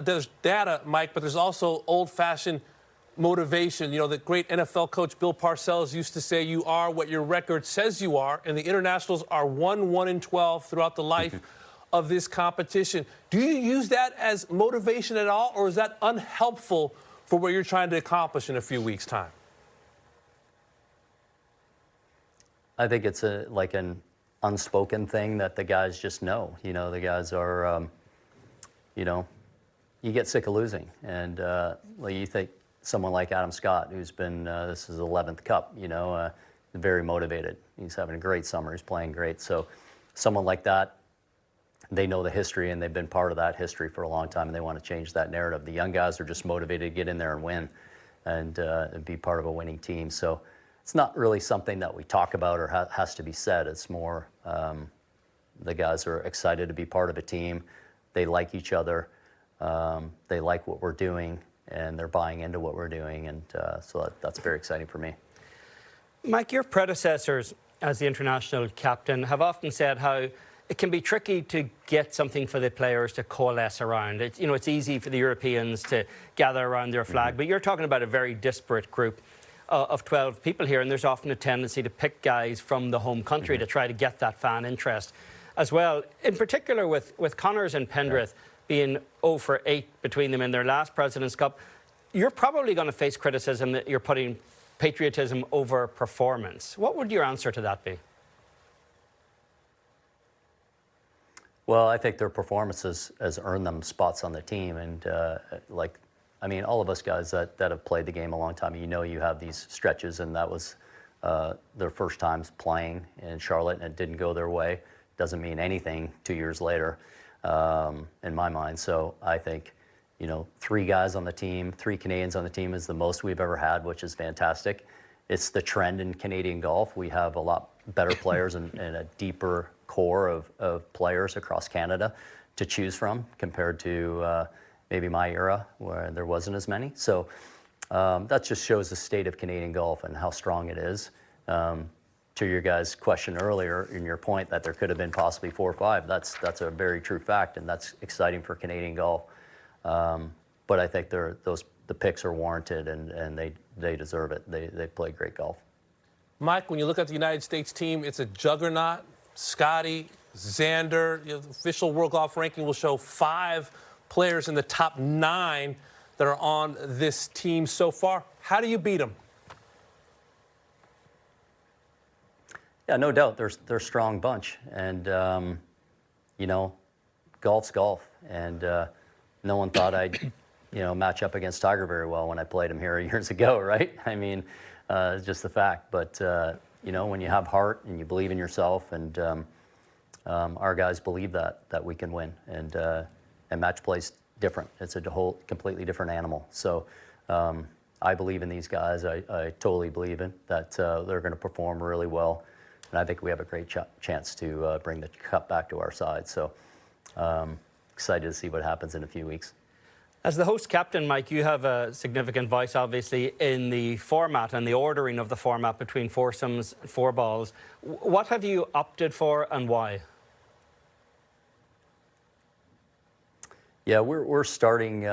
there's data, Mike, but there's also old-fashioned motivation. You know, the great NFL coach Bill Parcells used to say, you are what your record says you are, and the internationals are 1-1-12 throughout the life of this competition. Do you use that as motivation at all, or is that unhelpful for what you're trying to accomplish in a few weeks' time? I think it's like an unspoken thing that the guys just know. You know, the guys are, you know, you get sick of losing. And like you think someone like Adam Scott, who's been, this is his 11th Cup, you know, very motivated. He's having a great summer. He's playing great. So someone like that, they know the history, and they've been part of that history for a long time, and they want to change that narrative. The young guys are just motivated to get in there and win and be part of a winning team. So it's not really something that we talk about or has to be said. It's more the guys are excited to be part of a team. They like each other. They like what we're doing, and they're buying into what we're doing. And so that's very exciting for me. Mike, your predecessors as the international captain have often said how it can be tricky to get something for the players to coalesce around. It's, you know, it's easy for the Europeans to gather around their flag, but you're talking about a very disparate group of 12 people here, and there's often a tendency to pick guys from the home country to try to get that fan interest as well. In particular with Connors and Pendrith being 0 for 8 between them in their last President's Cup, you're probably going to face criticism that you're putting patriotism over performance. What would your answer to that be? Well, I think their performances has earned them spots on the team. And like, I mean, all of us guys that have played the game a long time, you know, you have these stretches, and that was their first times playing in Charlotte, and it didn't go their way. Doesn't mean anything 2 years later, in my mind. So I think, you know, 3 guys on the team, 3 Canadians on the team is the most we've ever had, which is fantastic. It's the trend in Canadian golf. We have a lot better players and a deeper core of players across Canada to choose from compared to maybe my era where there wasn't as many. So that just shows the state of Canadian golf and how strong it is. To your guys' question earlier, in your point that there could have been possibly 4 or 5, that's a very true fact, and that's exciting for Canadian golf. But I think the picks are warranted, and they deserve it. They play great golf. Mike, when you look at the United States team, it's a juggernaut. Scotty, Xander, you know, the official World Golf Ranking will show 5 players in the top 9 that are on this team so far. How do you beat them? Yeah, no doubt. They're a strong bunch, and you know, golf's golf, and no one thought I'd, you know, match up against Tiger very well when I played him here years ago, right? I mean, it's just the fact. But you know, when you have heart and you believe in yourself, and our guys believe that we can win, and match play's different. It's a whole completely different animal. So I believe in these guys. I totally believe in that they're going to perform really well, and I think we have a great chance to bring the cup back to our side. So excited to see what happens in a few weeks. As the host captain, Mike, you have a significant voice, obviously, in the format and the ordering of the format between foursomes and 4 balls. What have you opted for, and why? Yeah, we're starting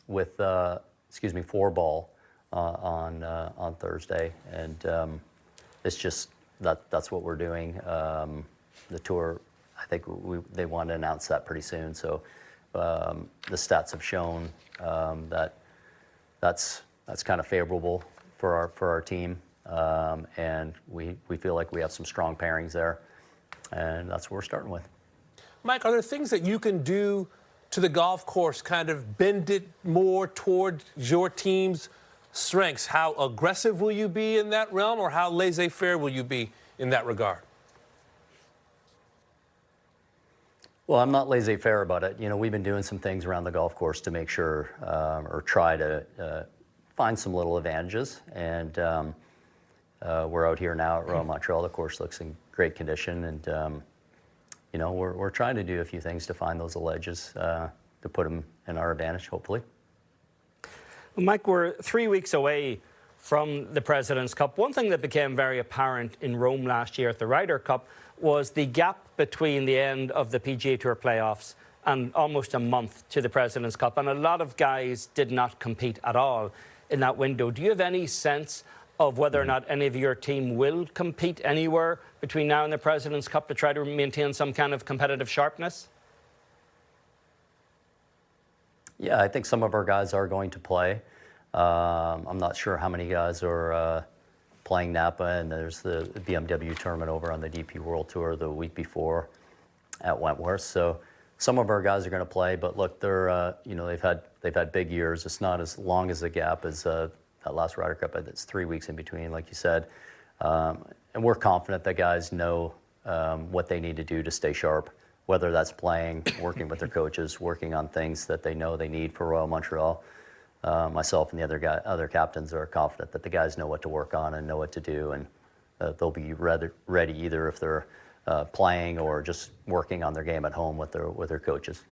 with 4 ball on Thursday, and it's just that's what we're doing. The tour, I think they want to announce that pretty soon. So. The stats have shown that's kind of favorable for our team, and we feel like we have some strong pairings there, and that's what we're starting with. Mike, are there things that you can do to the golf course, kind of bend it more toward your team's strengths? How aggressive will you be in that realm, or how laissez-faire will you be in that regard? Well, I'm not laissez-faire about it. You know, we've been doing some things around the golf course to make sure, or try to find some little advantages. And we're out here now at Royal Montreal. The course looks in great condition, and you know, we're trying to do a few things to find those edges to put them in our advantage, hopefully. Well, Mike, we're 3 weeks away from the President's Cup. One thing that became very apparent in Rome last year at the Ryder Cup was the gap between the end of the PGA Tour playoffs and almost a month to the President's Cup. And a lot of guys did not compete at all in that window. Do you have any sense of whether or not any of your team will compete anywhere between now and the President's Cup to try to maintain some kind of competitive sharpness? Yeah, I think some of our guys are going to play. I'm not sure how many guys are playing Napa, and there's the BMW tournament over on the DP World Tour the week before at Wentworth. So some of our guys are going to play, but look, they're they've had big years. It's not as long as a gap as that last Ryder Cup. It's 3 weeks in between, like you said, and we're confident that guys know what they need to do to stay sharp. Whether that's playing, working with their coaches, working on things that they know they need for Royal Montreal. Myself and the other captains are confident that the guys know what to work on and know what to do, and they'll be ready either if they're playing or just working on their game at home with their coaches.